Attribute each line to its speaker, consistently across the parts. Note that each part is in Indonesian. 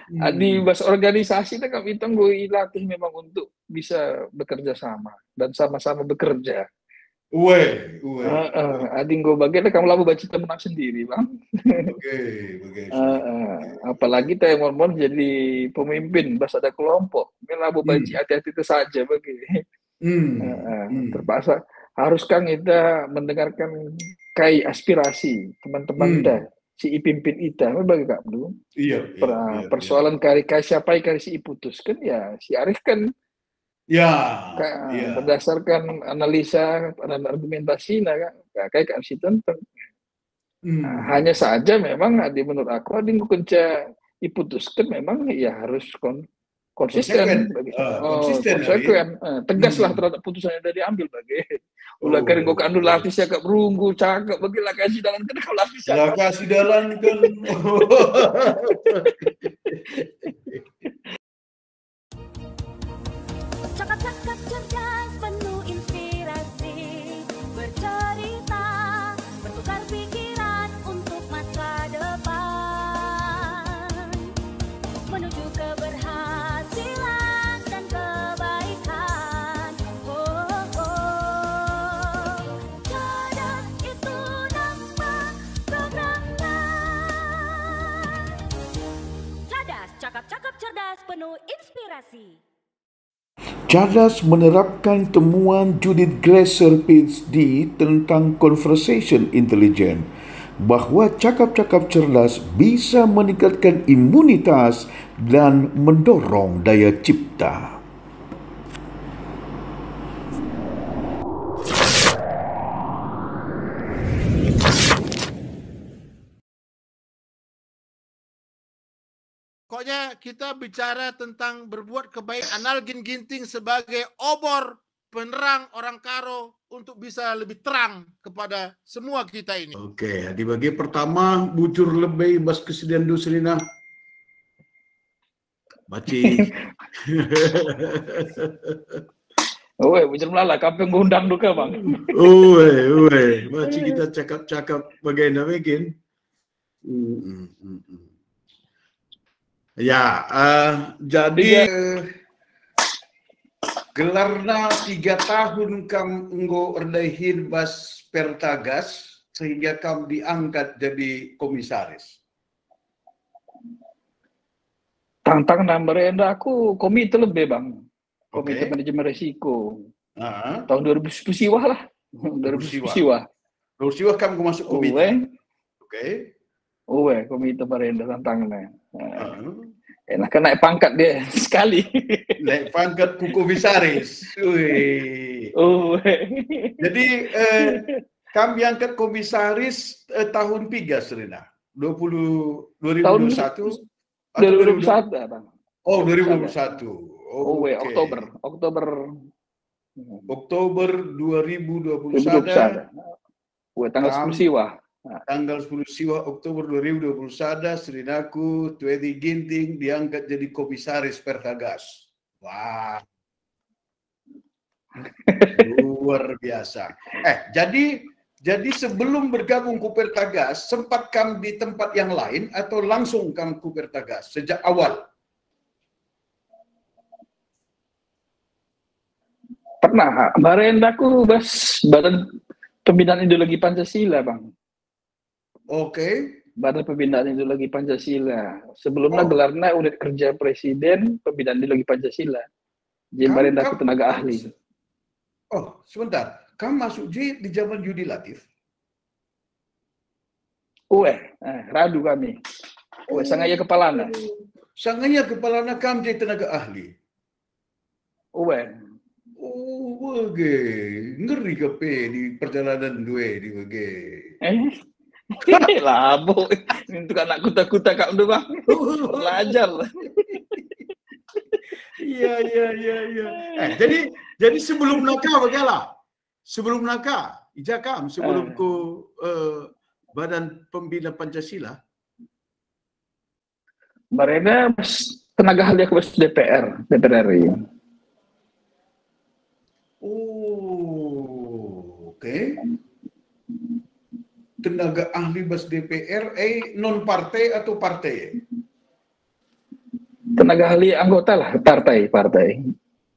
Speaker 1: Di
Speaker 2: Hmm.
Speaker 1: bahasa organisasi itu kami gue latih memang untuk bisa bekerja sama dan sama-sama bekerja. Ading gue bagian kamu lalu baca menang sendiri bang. Apalagi teh mon jadi pemimpin bahasa ada kelompok. Ini labu baca hati-hati itu saja bagi. Terpaksa harus kan kita mendengarkan kai aspirasi teman-teman dah si pimpin ita bagi kak dulu. Persoalan kari siapa kari si putuskan ya si Arif kan berdasarkan analisa dan argumentasi kayak kan si tentang hanya saja memang menurut aku adi kunci diputuskan memang ya harus konsisten konsekuen tegaslah terhadap putusan yang sudah diambil bagi ulah kering kok anu latih cakap berunggu cakap bagi lah kasih dalam kena kau latih cakap
Speaker 2: lah kasih dalam kan.
Speaker 3: Cakap-cakap cerdas penuh inspirasi, bercerita, bertukar pikiran untuk masa depan, menuju keberhasilan dan kebaikan. Cerdas itu nama programnya. Cerdas, cakap-cakap cerdas penuh inspirasi.
Speaker 4: Cerdas menerapkan temuan Judith Glaser PhD tentang conversation intelligence bahawa cakap-cakap cerdas bisa meningkatkan imunitas dan mendorong daya cipta.
Speaker 5: Pokoknya kita bicara tentang berbuat kebaikan. Analgin Ginting sebagai obor penerang orang Karo untuk bisa lebih terang kepada semua kita ini.
Speaker 2: Oke, di bagi pertama bujur lebih bas kesedihan Dusrina. Baci.
Speaker 1: Bujur melala, kapan ngundang duka bang?
Speaker 2: Baci kita cakap-cakap bagaimana mungkin. Ya, jadi gelarna 3 tahun kam enggo erdahin bas Pertagas sehingga kam diangkat jadi komisaris.
Speaker 1: Tantang nomor aku komite lebih bang, komite manajemen risiko. Tahun 2010 siwah lah, 2010 siwah.
Speaker 2: 2010 siwah kamu masuk komite.
Speaker 1: Komite merenda tantangnya. Enak kan naik pangkat dia sekali.
Speaker 2: Naik pangkat ku komisaris. Jadi kami angkat komisaris tahun 3 Serena. 2021
Speaker 1: atau 2021 bang.
Speaker 2: 2021.
Speaker 1: Oktober
Speaker 2: 2021.
Speaker 1: Tanggal 10 siwah.
Speaker 2: Tanggal 10 siwa Oktober 2021 Serinaku Tuedi Ginting diangkat jadi komisaris Pertagas. Wah. Luar biasa. Jadi sebelum bergabung ke Pertagas sempat kamu di tempat yang lain atau langsung kamu ke Pertagas sejak awal?
Speaker 1: Pernah. Barendaku Badan Pembinaan Ideologi Pancasila bang. Badan Pembinaan Ideologi Pancasila. Sebelumnya gelarnya unit kerja Presiden Pembinaan Ideologi Pancasila. Jadi barendaku tenaga ahli.
Speaker 2: Sebentar. Kamu masuk di zaman Yudi Latif?
Speaker 1: Radu kami. Sangaya kepalana.
Speaker 2: Sangaya kepalana kamu jadi tenaga ahli. Ngeri kepe di perjalanan gue di bagi.
Speaker 1: Labo, untuk anak kuta-kuta kak udah bang, belajar lah.
Speaker 2: Iya. Jadi sebelum nakah bagaimana? Sebelum nakah, ijakam sebelum ke Badan Pembina Pancasila.
Speaker 1: Barena tenaga ahli aku DPR RI.
Speaker 2: Tenaga ahli bas DPR non partai atau partai?
Speaker 1: tenaga ahli anggota lah partai.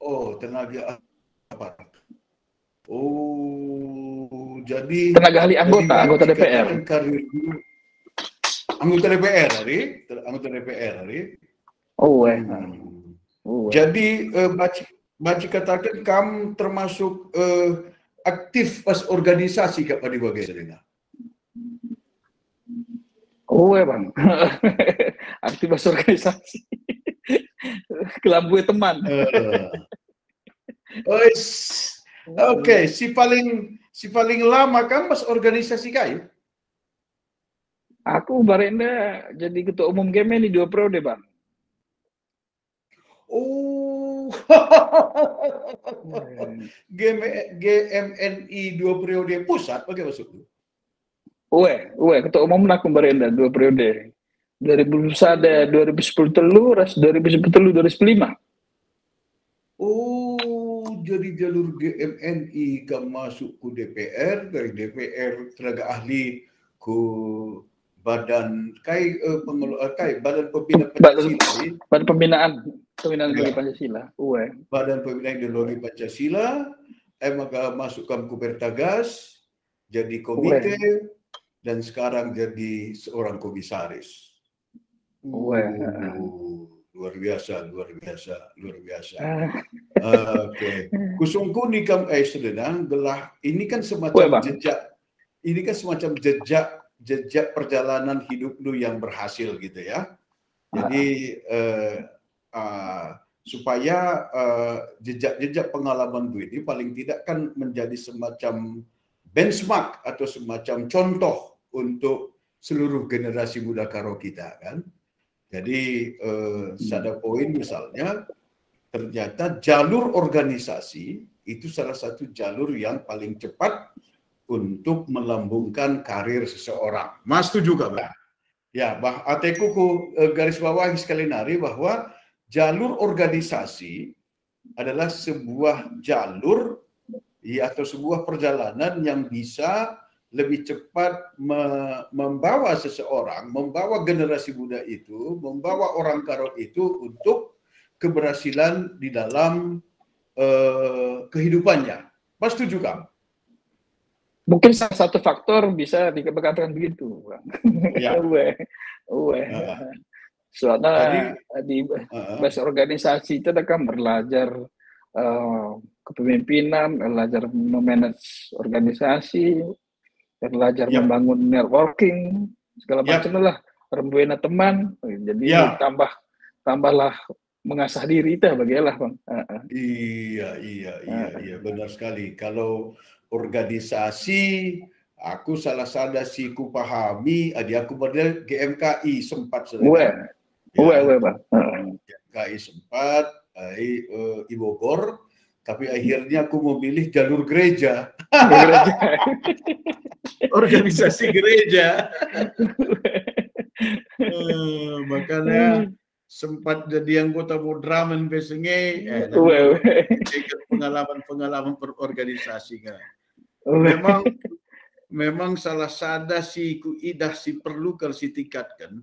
Speaker 2: Oh, tenaga apa? Oh, jadi
Speaker 1: Tenaga ahli anggota DPR.
Speaker 2: Karir dulu. Anggota DPR anggota DPR
Speaker 1: Oh,
Speaker 2: Jadi baci katakan kamu termasuk aktif pas organisasi kat pada bagian.
Speaker 1: Bang. Aktif pas organisasi. Kelambu teman.
Speaker 2: Oke, si paling lama kan pas organisasi kayu?
Speaker 1: Aku barenda jadi ketua umum GMNI 2 periode, Bang.
Speaker 2: Oh, GMNI 2 periode pusat, pakai masuk tu?
Speaker 1: Ketua umum aku barenda 2 periode. 2001, 2010 telu, ras 2010 2005.
Speaker 2: Oh, jadi jalur GMNI kan masuk ke DPR, dari DPR tenaga ahli ke Badan Badan Pembinaan Pancasila.
Speaker 1: Badan Pembinaan Ideologi Pancasila.
Speaker 2: Badan Pembinaan Ideologi Pancasila, maka masukkan Kupertagas, jadi komite, dan sekarang jadi seorang komisaris. Luar biasa. Oke. Kusungku ni kam sedang gelah ini kan semacam jejak. Ini kan semacam jejak perjalanan hidup lu yang berhasil gitu ya. Jadi supaya jejak pengalaman lu ini paling tidak kan menjadi semacam benchmark atau semacam contoh untuk seluruh generasi muda karo kita kan. Jadi ada poin misalnya ternyata jalur organisasi itu salah satu jalur yang paling cepat untuk melambungkan karir seseorang. Mas setuju gak, Bang? Ya, Ateku garis bawahi sekali nari bahwa jalur organisasi adalah sebuah jalur atau sebuah perjalanan yang bisa lebih cepat membawa seseorang, membawa generasi muda itu, membawa orang karo itu untuk keberhasilan di dalam kehidupannya. Mas setuju kan?
Speaker 1: Mungkin salah satu faktor bisa dikatakan begitu, Bang.
Speaker 2: Ya.
Speaker 1: Soalnya di bahasa organisasi itu kan belajar kepemimpinan, belajar memanage organisasi, belajar membangun networking, segala macam lah, rembuena teman. Jadi tambahlah mengasah diri itu bagaimana, Bang.
Speaker 2: Iya, benar sekali. Kalau organisasi, aku salah si ku pahami, aku pada GMKI sempat
Speaker 1: Bang.
Speaker 2: GMKI sempat, di Bogor, tapi akhirnya aku memilih jalur gereja. Organisasi gereja. Makanya sempat jadi anggota Bodramen Besenge, pengalaman berorganisasi kan. Memang salah sada si ku idah si perlu kalau si tingkatkan.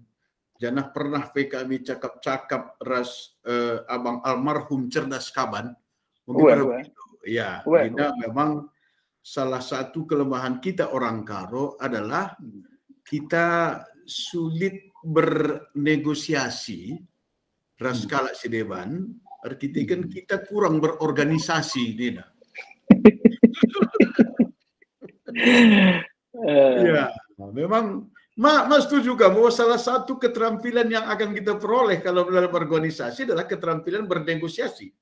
Speaker 2: Jangan pernah kami cakap-cakap ras abang almarhum cerdas kaban. Ya, memang salah satu kelemahan kita orang karo adalah kita sulit bernegosiasi ras kala sedeban, artinya kan kita kurang berorganisasi, Dina. Ya, memang Mas setuju bahwa salah satu keterampilan yang akan kita peroleh kalau dalam organisasi adalah keterampilan bernegosiasi.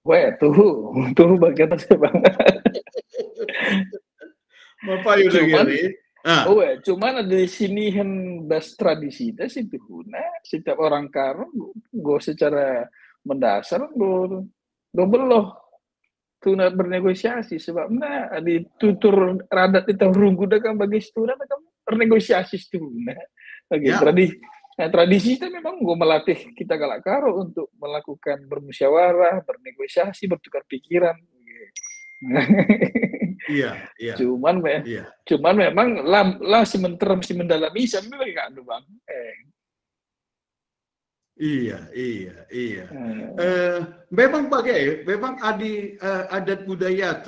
Speaker 1: Tuh bagian saya, Bang. Cuman ada di sini bas tradisi itu sih setiap orang karo go secara mendasar go beloh tuh bernegosiasi sebabnya di tutur radat itu runggu kan bagi student kan bernegosiasi student tradisi itu memang gue melatih kita galak karo untuk melakukan bermusyawarah, bernegosiasi, bertukar pikiran.
Speaker 2: Iya.
Speaker 1: Cuman memang lah si mendalami sampai nggak ada, Bang.
Speaker 2: Iya. Memang adat budaya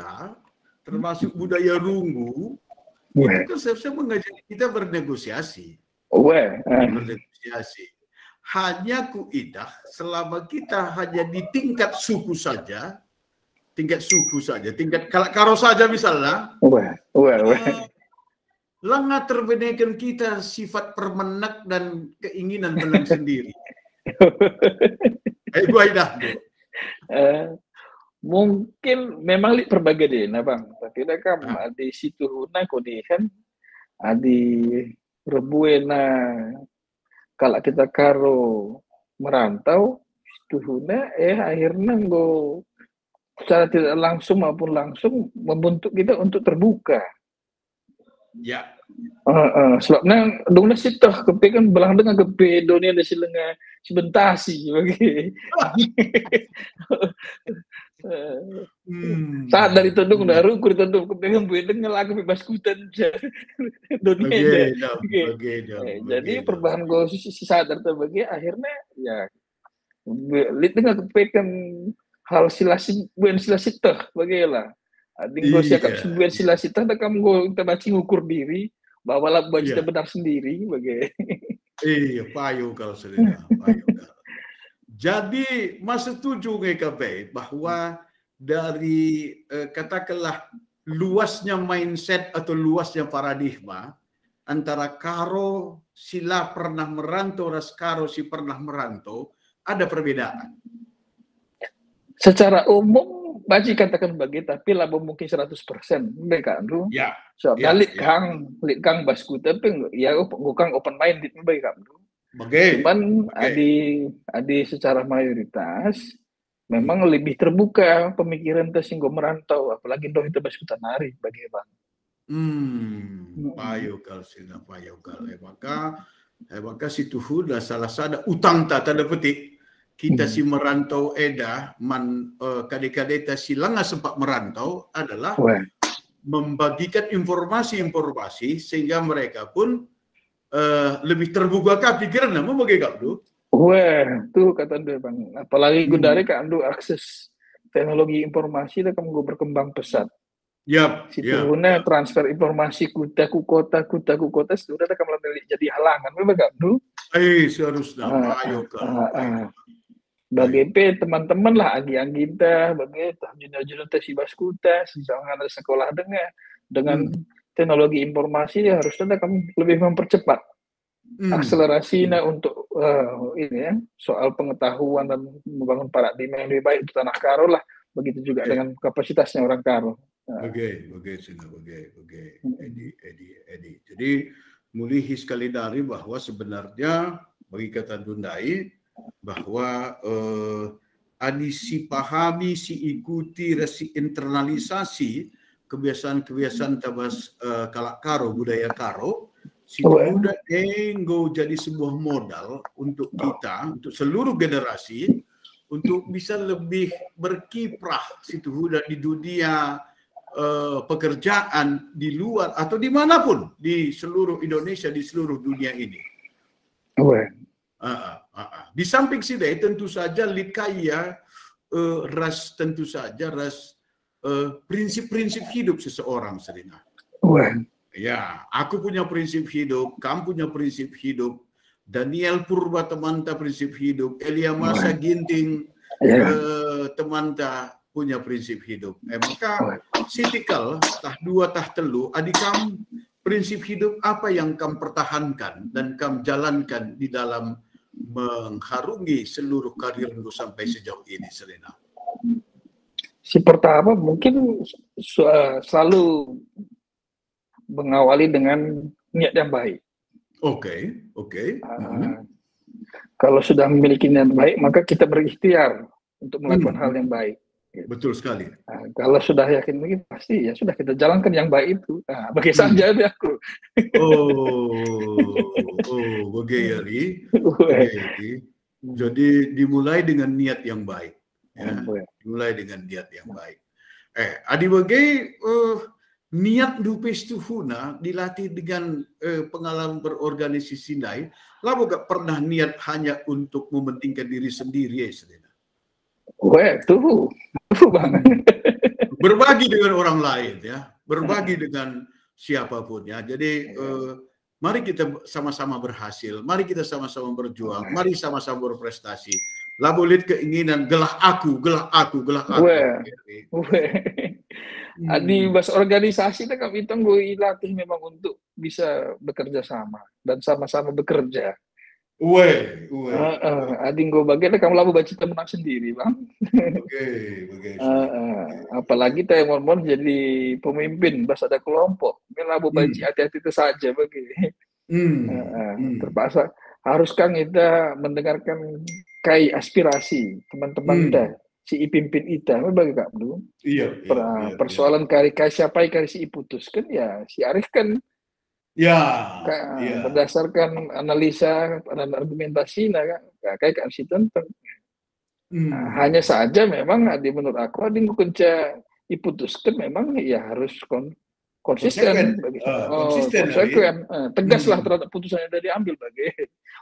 Speaker 2: termasuk budaya Runggu itu kan seharusnya mengajari kita bernegosiasi. Bernegosiasi. Hanya kuidah selama kita hanya di tingkat suku saja, tingkat karo saja misalnya. Lengah terbenarkan kita sifat permenak dan keinginan menang sendiri.
Speaker 1: Mungkin memang perbagai deh, bang. Tapi kan di situ huna kodihan, di rebuena kalau kita karo merantau, situ huna akhirnya secara tidak langsung maupun langsung membentuk kita untuk terbuka.
Speaker 2: Ya.
Speaker 1: Sebabnya dongna situ kepe kan belang dengan kepe dunia ada silenga sebentasi bagi. Saat dari tunduk daru kur tunduk kepe kan dengan lagu bebas kutan dunia. Jadi perubahan gue si sadar terbagi akhirnya ya lihat dengan kepe kan hal silasi teh bagaimana. Gue siap sebuah silasita, kamu kita baca ngukur diri, bawalah baju kita benar sendiri,
Speaker 2: Iya, payu kalau sudah. Jadi, Mas setuju GKP bahwa dari katakanlah luasnya mindset atau luasnya paradigma antara karo sila pernah merantau, ras karo si pernah merantau, ada perbedaan.
Speaker 1: Secara umum Baji katakan bagi, tapi labo mungkin 100%. Mereka Andrew.
Speaker 2: Ya.
Speaker 1: So, lit kang basku tapi ya bukan open minded mereka Andrew. Cuman adi secara mayoritas memang lebih terbuka pemikiran tersinggung merantau, apalagi dong itu basku tanari bagi bang.
Speaker 2: Payo kal sina payo kal. Maka situ huda salah sada utang tanda petik. Kita si merantau kadek-kadek si langa sempat merantau adalah membagikan informasi sehingga mereka pun lebih terbuka pikiran nama bagi kapdu.
Speaker 1: Tuh kata dia bang. Apalagi dari kapdu akses teknologi informasi dan kamu berkembang pesat. Situna transfer informasi kota ku kota sudah kamu jadi halangan memang kapdu.
Speaker 2: Seharusnya ayo
Speaker 1: bagi teman-teman lah agi-agi kita bagi jurnal-jurnal tes baskuta misalnya ada sekolah dengan teknologi informasi harusnya kamu lebih mempercepat akselerasinya untuk ini ya soal pengetahuan dan membangun paradigma yang lebih baik untuk tanah karo lah, begitu juga dengan kapasitasnya orang karo.
Speaker 2: Edi. Jadi mulihi sekali dari bahwa sebenarnya bagi kata Dundai bahwa si pahami, si ikuti, si internalisasi kebiasaan-kebiasaan tabas kalak karo, budaya karo, si udah jadi sebuah modal untuk kita, untuk seluruh generasi, untuk bisa lebih berkiprah situ udah di dunia pekerjaan di luar atau dimanapun di seluruh Indonesia, di seluruh dunia ini. Di samping sida tentu saja likaya tentu saja prinsip-prinsip hidup seseorang Serina. Ya, aku punya prinsip hidup, kamu punya prinsip hidup, Daniel Purba temanta prinsip hidup, Elia Masa Ginting temanta punya prinsip hidup. Maka sitikal tah dua tah telu adikam prinsip hidup apa yang kamu pertahankan dan kamu jalankan di dalam mengharungi seluruh karirmu sampai sejauh ini, Serina?
Speaker 1: Si pertama mungkin selalu mengawali dengan niat yang baik.
Speaker 2: Oke.
Speaker 1: Kalau sudah memiliki niat baik, maka kita berikhtiar untuk melakukan hal yang baik.
Speaker 2: Betul sekali.
Speaker 1: Kalau sudah yakin begini, pasti ya sudah kita jalankan yang baik itu. Bagi saja aku.
Speaker 2: Begini. Jadi dimulai dengan niat yang baik. Ya. Dimulai dengan niat yang baik. Adi bagi niat du pestu huna dilatih dengan pengalaman berorganisasi lain, lalu gak pernah niat hanya untuk mementingkan diri sendiri ya Selena.
Speaker 1: Weh, tuh bang.
Speaker 2: Berbagi dengan orang lain ya, berbagi dengan siapapun ya. Jadi mari kita sama-sama berhasil, mari kita sama-sama berjuang, mari sama-sama berprestasi. Lalu lihat keinginan gelah aku.
Speaker 1: Weh. Di bahasa organisasi itu kami gue latih memang untuk bisa bekerja sama dan sama-sama bekerja. Ading gue bagian kamu lalu baca menang sendiri bang.
Speaker 2: Oke.
Speaker 1: Apalagi kita yang mau jadi pemimpin bahasa ada kelompok. Lalu baca hati-hati itu saja bagi. Terpaksa harus kan kita mendengarkan kai aspirasi teman-teman kita. Si pimpin ita, bagi kak belum.
Speaker 2: Iya.
Speaker 1: Persoalan kari siapa kari si putuskan ya si Arif kan. Berdasarkan analisa dan argumentasi kayak kan si tentang. Hanya saja memang menurut aku kunci diputuskan memang ya harus konsisten. Konsekuen. Tegaslah terhadap putusan yang sudah diambil bagi.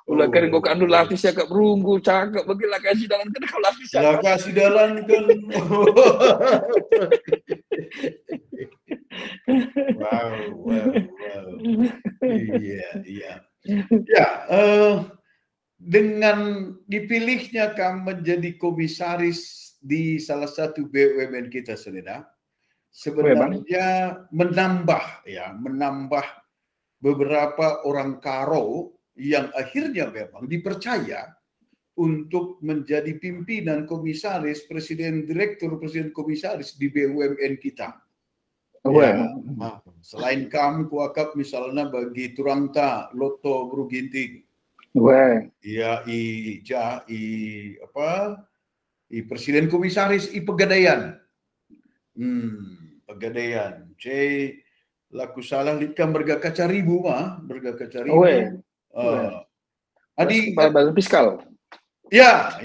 Speaker 1: Ulah kering kok andu latih cakap berunggu cakap bagi lah kasih dalan kan kau latih cakap.
Speaker 2: Lah kasih dalan kan. Wow. Iya. Ya, dengan dipilihnya kamu menjadi komisaris di salah satu BUMN kita Selena, sebenarnya menambah beberapa orang Karo yang akhirnya memang dipercaya untuk menjadi pimpinan komisaris, presiden komisaris di BUMN kita. Selain kamu kuakap misalnya bagi Turangta, Loto, Bru Ginting. Presiden komisaris Pegadaian. Pegadaian. Laku salah likan berga kaca ribu.
Speaker 1: Adi badan fiskal.
Speaker 2: Ya,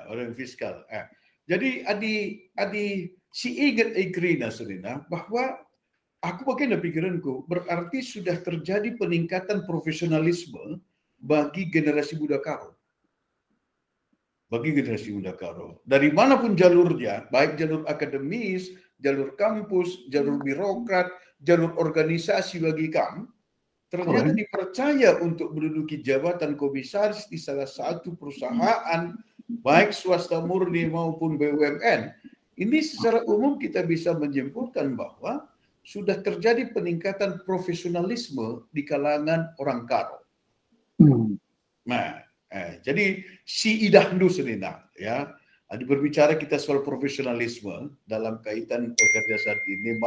Speaker 2: orang fiskal. Jadi adi si ingat Ikrina Serena bahwa aku bagaimana pikiranku berarti sudah terjadi peningkatan profesionalisme bagi generasi muda Karo. Dari manapun jalurnya, baik jalur akademis, jalur kampus, jalur birokrat, jalur organisasi bagi kamu, ternyata dipercaya untuk menduduki jabatan komisaris di salah satu perusahaan, baik swasta murni maupun BUMN. Ini secara umum kita bisa menyimpulkan bahwa sudah terjadi peningkatan profesionalisme di kalangan orang Karo. Jadi si idahnu Selena ya. Berbicara kita soal profesionalisme dalam kaitan pekerja saat ini,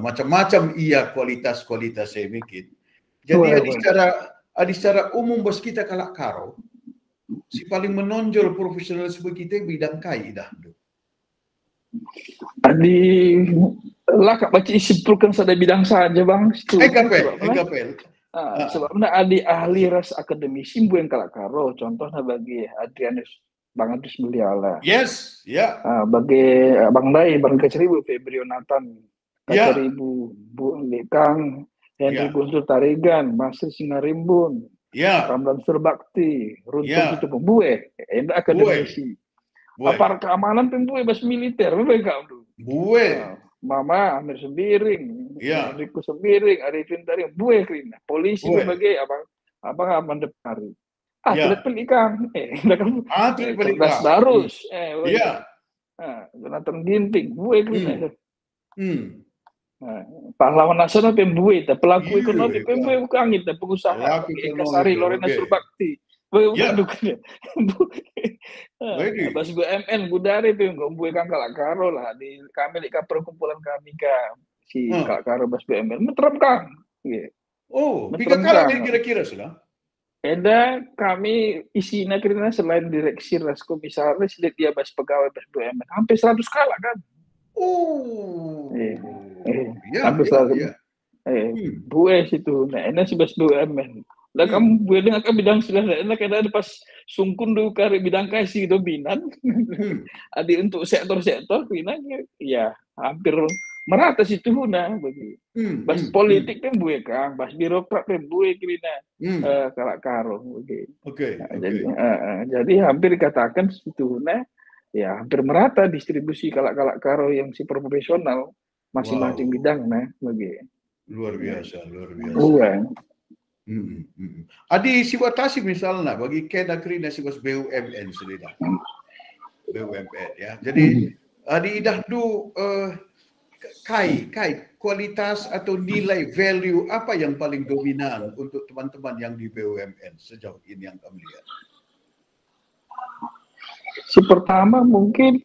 Speaker 2: macam-macam kualitas saya mikir. Jadi secara umum bos kita kalak Karo, si paling menonjol profesionalisme kita bidang kai idahnu.
Speaker 1: Kak baca simpulkan pada bidang saja bang.
Speaker 2: Engkapel.
Speaker 1: Sebabnya ahli ras akademisi yang kalak Karo, contohnya bagi Bang Adrianus Mulyala.
Speaker 2: Yes, ya.
Speaker 1: Bagi Bang Dai, Bang Kaceribu, Febrio Nathan, Kaceribu, Bu Lekang, Henry Guntur Tarigan, Masri Singarimbun, Ramdan Surbakti, Runtung itu Bue, Enda akademisi. Apar keamanan pembue bas militer, mereka
Speaker 2: Bue.
Speaker 1: Mama Amir Sembiring, Riku Sembiring, Arifin Taring, Bue Krina, polisi berbagai abang Depari. Atlet pelikan,
Speaker 2: atlet pelikan.
Speaker 1: Darus, Jonathan Ginting, Bue Krina. Pahlawan nasional pembue, pelaku ekonomi pembue bukan kita pengusaha, Kasari Lorena Surbakti. Bas BUMN budari pembue kan kalak Karo lah di kami di perkumpulan kami si kalak Karo bas BUMN menerapkan.
Speaker 2: Tiga kali kira-kira sudah.
Speaker 1: Ada kami isinya kira selain direksi ras komisaris dia bas pegawai bas BUMN hampir 100 kala kan. Hampir 100. Bue situ. Nah, ini si bas BUMN. Lah kamu boleh dengar bidang sudah enak ada pas sungkun dulu kari bidang kasih dominan. Adi untuk sektor-sektor pinanya ya hampir merata situ huna bagi bas politik kan buat kang, bas birokrat kan buat kirina kalak karo bagi. Jadi hampir dikatakan situ huna ya hampir merata distribusi kalak karo yang super profesional masing-masing bidang bagi.
Speaker 2: Luar biasa. Adi siwatasi misalnya bagi kena krina siwas BUMN sedih. BUMN ya. Jadi adi idah du kai kualitas atau nilai value apa yang paling dominan untuk teman-teman yang di BUMN sejauh ini yang kami lihat.
Speaker 1: Si pertama mungkin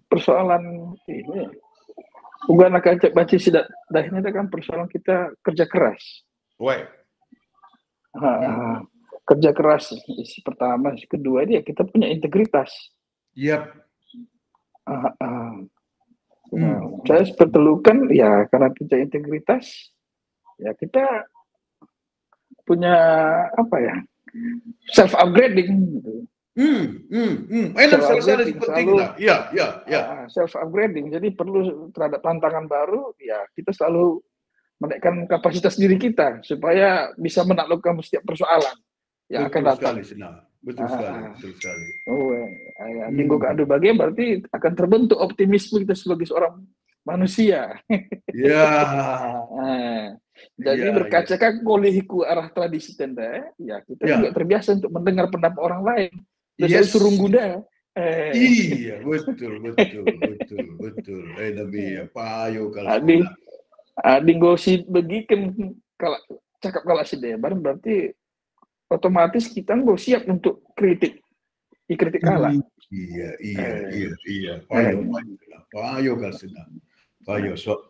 Speaker 1: persoalan ini bukan akan baca sidak dahnya kan persoalan kita kerja keras. Kerja keras si pertama, si kedua dia kita punya integritas. Saya pertelukan ya karena punya integritas ya kita punya apa ya self upgrading gitu. Self upgrading jadi perlu terhadap tantangan baru ya kita selalu menaikkan kapasitas diri kita supaya bisa menaklukkan setiap persoalan yang akan datang.
Speaker 2: Betul sekali.
Speaker 1: Minggu keadu bagian berarti akan terbentuk optimisme kita sebagai seorang manusia. Jadi berkacakan olehku arah tradisi tenda, ya kita juga terbiasa untuk mendengar pendapat orang lain. Terus surung guda.
Speaker 2: Iya, betul. Nabi payo kalau.
Speaker 1: Adi gosip begikan kalau cakap kalau si debar berarti otomatis kita nggak siap untuk kritik kalah.
Speaker 2: Iya. Payo kalau sudah. Payo. So,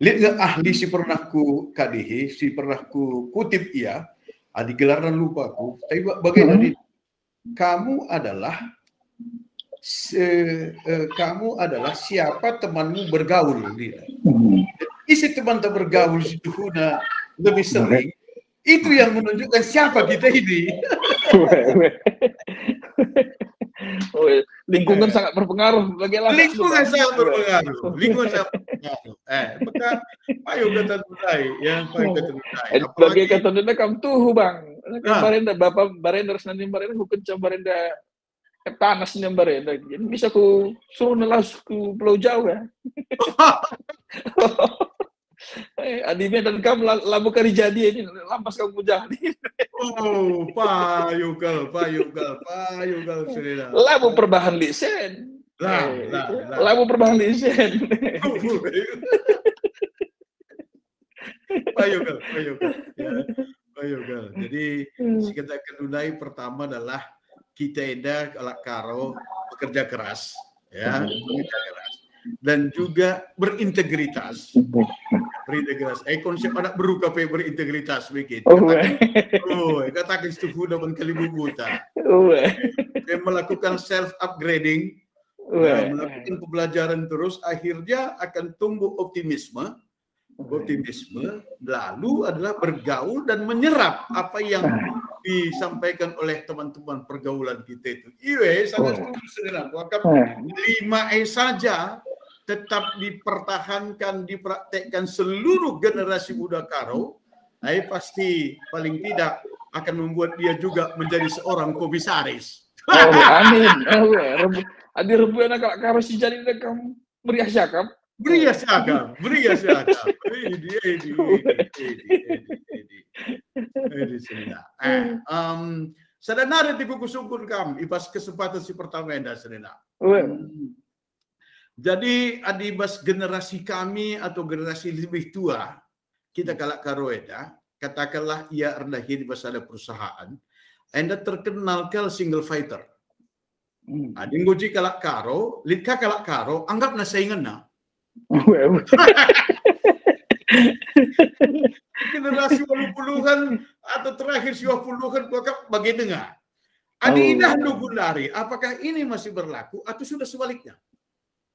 Speaker 2: lihat nggak ahli si pernah ku kadihi, si pernah ku kutip ia, adi gelaran lupa ku. Tapi bagaimana kamu adalah siapa temanmu bergaul dia. Isi teman bergaul itu lebih sering. Itu yang menunjukkan siapa kita ini.
Speaker 1: Lingkungan sangat berpengaruh bagi
Speaker 2: Lingkungan sangat berpengaruh. Maka payo kata tunai, ya payo kata tunai.
Speaker 1: Bagi kata tunai kamu tuh bang. Kemarin bapak barenda senandung barenda bukan cuma barenda panas nih barenda. Jadi bisa ku suruh nelas ku Pulau Jawa. Adimnya dan kamu lamu kari jadi ini lampas kamu jadi.
Speaker 2: Payo gal sudah.
Speaker 1: Lamu perbahan lisen. Lamu perbahan lisen.
Speaker 2: Payo gal. Jadi kita kedunai pertama adalah kita eda kalak karo bekerja keras, ya, bekerja keras. Dan juga berintegritas. Konsep anak beruka berintegritas begitu. Katakan setuju dapat kali buta. Dia melakukan self upgrading, melakukan pembelajaran terus, akhirnya akan tumbuh optimisme, lalu adalah bergaul dan menyerap apa yang disampaikan oleh teman-teman pergaulan kita itu. Iya, sangat setuju. 5E saja tetap dipertahankan, dipraktekkan seluruh generasi muda Karo, pasti paling tidak akan membuat dia juga menjadi seorang komisaris.
Speaker 1: Amin. Adi rebuan agak Karo si jadi kamu meriah syakap.
Speaker 2: Sadanare ti kukusungkun kam ipas kesempatan si pertama enda sedena. Jadi adibas generasi kami atau generasi lebih tua, kita kalak karoeda, katakanlah ia rendahi di ada perusahaan, anda terkenal kal single fighter. Ading goji kalak karo, litka kalak karo, anggap na saingan na. Generasi 80-an atau terakhir 90-an kuakap bagaimana? Adi indah nugulari, apakah ini masih berlaku atau sudah sebaliknya?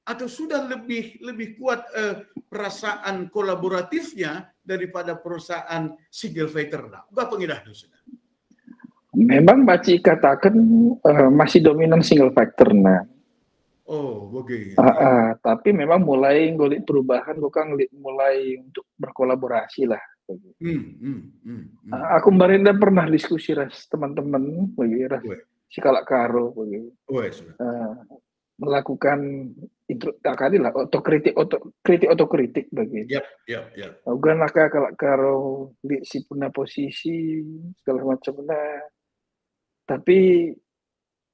Speaker 2: Atau sudah lebih kuat perasaan kolaboratifnya daripada perusahaan single fighter? Apa pengidah itu?
Speaker 1: Memang Baci katakan masih dominan single factor.
Speaker 2: Oh, begitu.
Speaker 1: Tapi memang mulai ngolik perubahan, bukan mulai untuk berkolaborasi lah. Aku kemarin dah pernah diskusi ras teman-teman bagi ras si Kalak Karo bagi melakukan kali lah otokritik bagi. Bukan lah Kalak Karo di si punya posisi segala macam lah. Tapi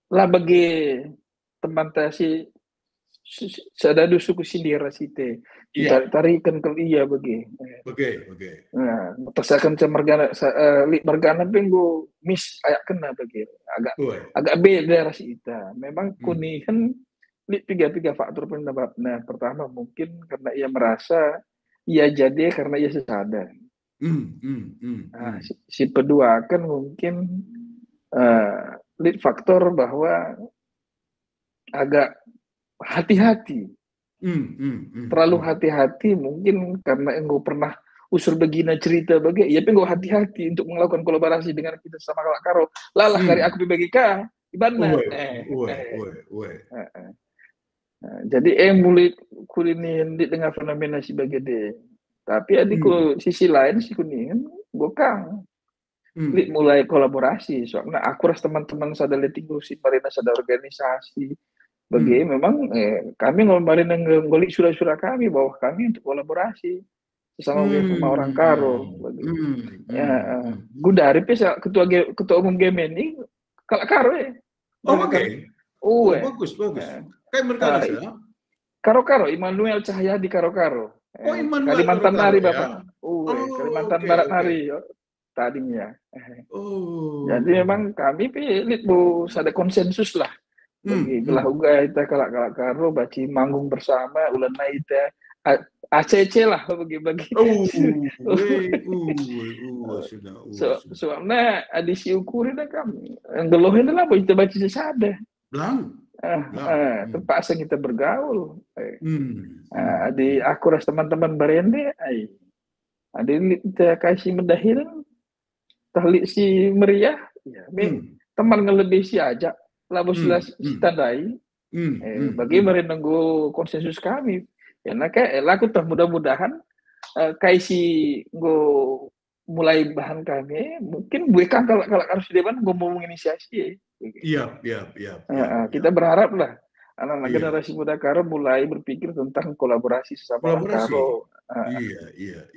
Speaker 1: lah bagi teman tasi sadadu suku sindira site tarikan ke iya bagi. Nah, tersakan cemergana li mergana penggo miss ayak kena bagi agak beda rasi ita. Memang kunihan li tiga faktor penyebabnya. Pertama mungkin karena ia merasa ia jadi karena ia sesada. Si kedua kan mungkin lead faktor bahwa agak hati-hati, terlalu hati-hati mungkin karena engkau pernah usul begina cerita bagi, ya engkau hati-hati untuk melakukan kolaborasi dengan kita sama Kalak Karo. Lalah kari aku bagi ka, ibana. Jadi mulai kulinin di tengah fenomena sebagai de. Tapi adikku sisi lain si kuningan gokang. Mulai kolaborasi, soalnya aku ras teman-teman sadar letinggu si marina sadar organisasi. Bagi memang kami ngomongin ngolik surah-surah kami bahwa kami untuk kolaborasi sesama orang Karo. Gue dari ketua umum game ini Kalak Karo ya.
Speaker 2: Bagus. Kayak mereka
Speaker 1: Karo Immanuel Cahaya di Karo. Kalimantan Nari Bapak. Kalimantan Barat Nari tadinya. Jadi memang kami pilih bu ada konsensus lah. Bagi belah uga kita Kalak Karo baci manggung bersama ulan naita ACC lah bagi soalnya adisi ukurin kami ngelohin lah kita baca sesada terpaksa kita bergaul di aku ras teman-teman barende ada kita kasih mendahiran tahlik si meriah ya teman ngelebih si aja labus tandai bagi menunggu konsensus kami ya laku tah mudah-mudahan kaisi go mulai bahan kami mungkin bukan kalau harus depan go mau menginisiasi kita berharap lah anak-anak generasi muda Karo mulai berpikir tentang kolaborasi sesama Karo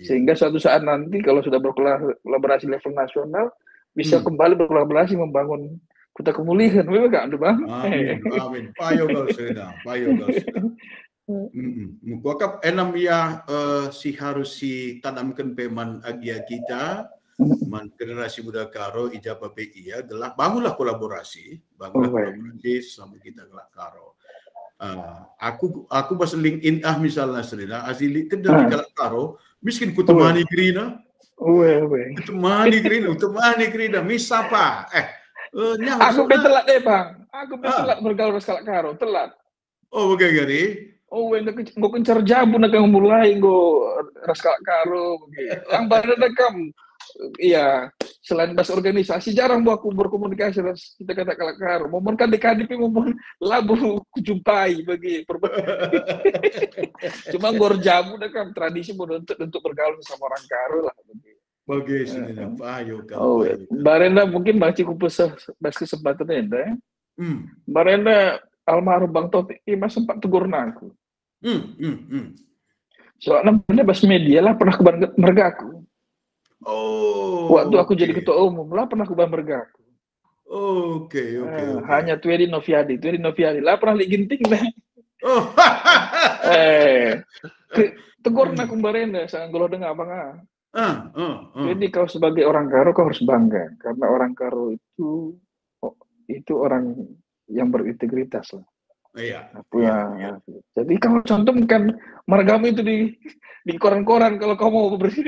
Speaker 1: sehingga suatu saat nanti kalau sudah berkolaborasi level nasional bisa kembali berkolaborasi membangun Kuta kemulihan, memang gak ada bang.
Speaker 2: Amin. Payo gal sedang. Wakap enam ya si harus si tanamkan peman agia kita, man generasi muda Karo ijabah PI ya, gelah bangunlah kolaborasi sama kita Kalak Karo. Aku pas LinkedIn misalnya sedina, asli kedal Kalak Karo, miskin ku temani Grina. Temani Grina, misapa?
Speaker 1: Aku telat deh bang. Aku telat bergaul dengan Kalak Karo, telat.
Speaker 2: Oh oke gari.
Speaker 1: Gue kencar jabu nak mulai gue ras Kalak Karo. Yang baru nakam. Iya, selain bahas organisasi jarang aku berkomunikasi ras kita kata Kalak Karo. Momen kan dekadi momen labu kujumpai bagi perbedaan. Cuma gue jabu nakam tradisi untuk bergaul sama orang Karo lah.
Speaker 2: Bagus ini payo
Speaker 1: Barenda mungkin baca kupus bahas kesempatan enda. Barenda almarhum Bang Taufik mas sempat tegur aku. Soalnya bener bahas media lah pernah ke mergaku. Waktu aku jadi ketua umum lah pernah ke mergaku.
Speaker 2: Oke.
Speaker 1: Hanya Twedi Noviadi lah pernah ginting lah. Tegur aku barenda sang golo dengar bang. Jadi kau sebagai orang Karo kau harus bangga karena orang Karo itu orang yang berintegritas lah.
Speaker 2: Iya.
Speaker 1: Jadi kalau contohkan margamu itu di koran-koran kalau kau mau bersih.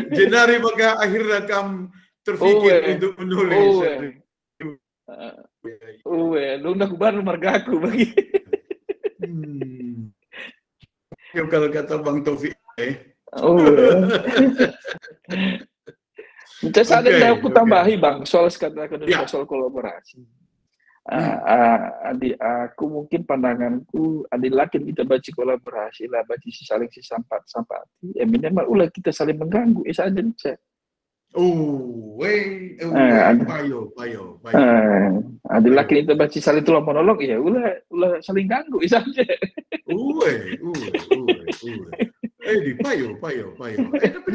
Speaker 2: Jenari maka akhirnya kamu terpikir untuk menulis.
Speaker 1: Lu nak baru margaku bagi.
Speaker 2: Kalau kata Bang Taufik,
Speaker 1: Ada yang aku
Speaker 2: Oke.
Speaker 1: tambahi bang soal katakan
Speaker 2: Ya.
Speaker 1: soal kolaborasi. Adik aku mungkin pandanganku adik laki kita baca kolaborasi lah baca saling sampati. Ya minimal ulah kita saling mengganggu. Saja cek.
Speaker 2: Payo.
Speaker 1: Adik laki kita baca saling tulang monolog ya ulah saling ganggu saja.
Speaker 2: Di payo. Tapi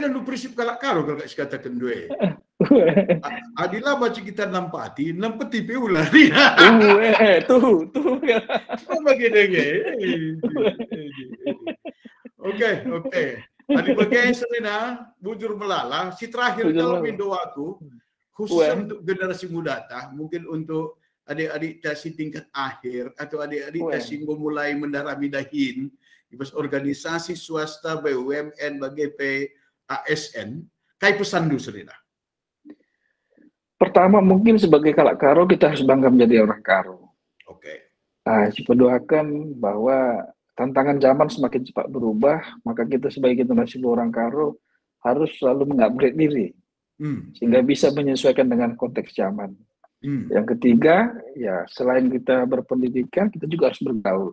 Speaker 2: nandu prinsip kalak karo kalau katakan dua. Adilah baca kita nampati pe ulah.
Speaker 1: Tuh.
Speaker 2: Begini. Oke. Adik bagian Serena, bujur melala. Si terakhir kalau window aku, khusus untuk generasi muda, mungkin untuk adik-adik tasi tingkat akhir atau adik-adik tasi mulai mendarami dahin, ibas organisasi swasta BUMN bagi ASN, kai pesan dulu Serena.
Speaker 1: Pertama mungkin sebagai kalak karo kita harus bangga menjadi orang karo.
Speaker 2: Oke.
Speaker 1: Kita doakan bahwa tantangan zaman semakin cepat berubah, maka kita sebagai generasi orang karo harus selalu mengupgrade diri sehingga bisa menyesuaikan dengan konteks zaman. Yang ketiga, ya selain kita berpendidikan, kita juga harus bergaul.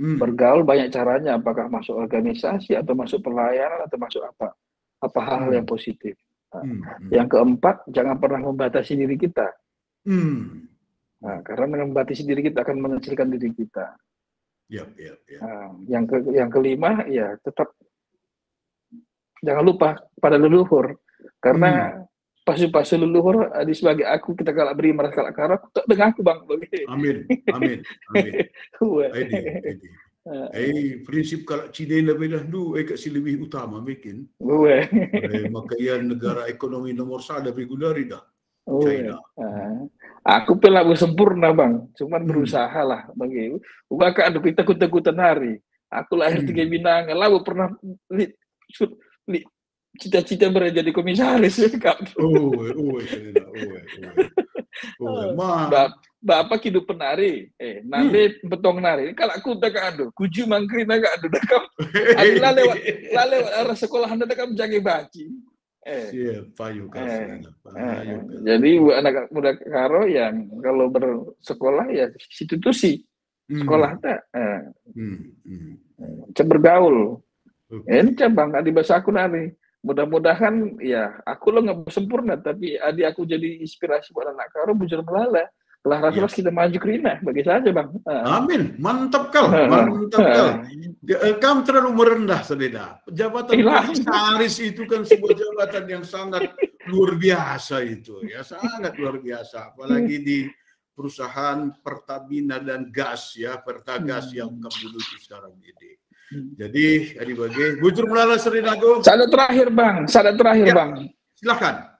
Speaker 1: Bergaul banyak caranya, apakah masuk organisasi atau masuk pelayanan atau masuk apa hal yang positif. Yang keempat, jangan pernah membatasi diri kita. Karena dengan membatasi diri kita akan mengecilkan diri kita. Yang kelima, ya tetap jangan lupa pada leluhur. Karena pasu leluhur sebagai aku kita kalau beri merasa kalak karo tak dengan aku bang.
Speaker 2: Amin. Prinsip kalau Cina lebih dahulu kasi lebih utama bikin. Makanya negara ekonomi nomor 1 regulari dah. China.
Speaker 1: Aku pelaku sempurna bang, cuman berusaha lah bagi. Uga aduh kita kuta-kutan hari. Aku lahir 3 binang, lalu pernah cita-cita jadi komisaris ya kak. Bapak hidup penari, nanti betong nari. Kalau aku tak aduh, kuju mangkrin agak aduh dah kau. Adalah lewat arah sekolah anda tak menjaga baci. Jadi buat anak muda karo yang kalau bersekolah ya institusi sekolah tak bergaul. Ini cabang adi bahasa aku nari. Mudah-mudahan ya aku lo nggak sempurna tapi adik aku jadi inspirasi buat anak karo bujur melala. Kelah rasulullah kita maju kerina bagi saja bang.
Speaker 2: Amin, mantap kal. Kamu terlalu merendah Serena. Jabatan komisaris itu kan sebuah jabatan yang sangat luar biasa itu ya, sangat luar biasa. Apalagi di perusahaan Pertamina dan gas ya, Pertagas yang kamu duduki sekarang ini. Jadi adik bagi bujur melala Serena go.
Speaker 1: Sadat terakhir bang.
Speaker 2: Silakan.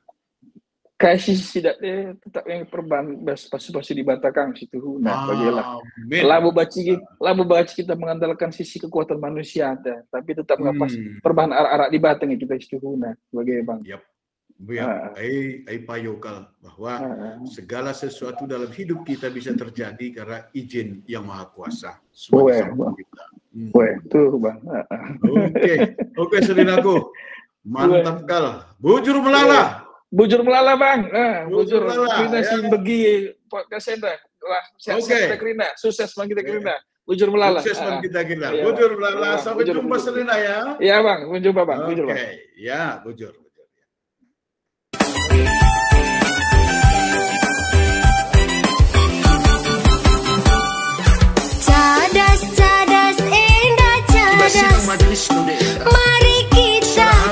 Speaker 1: Kayak sisi tetap yang perban pasti dibatakan situ. Nah, bagilah. Labu baci kita mengandalkan sisi kekuatan manusia tapi tetap ngapas perban arak di batang kita situ. Nah, bagaimana bang?
Speaker 2: Payokal bahwa segala sesuatu dalam hidup kita bisa terjadi karena izin yang maha kuasa.
Speaker 1: Tuh bang.
Speaker 2: Oke Serinaku. Mantap kal. Bujur melala.
Speaker 1: Bujur melala bang. Bujur
Speaker 2: melala.
Speaker 1: Krina sih bagi podcast anda. Wah, sehat-sehat kita Krina. Sukses bang kita Krina. Bujur melala.
Speaker 2: Sukses bang kita Krina. Bujur melala. Sampai jumpa Serina ya.
Speaker 1: Iya bang. Sampai jumpa bang. Bujur bang.
Speaker 2: Ya, bujur.
Speaker 3: Cadas, indah cadas. Mari kita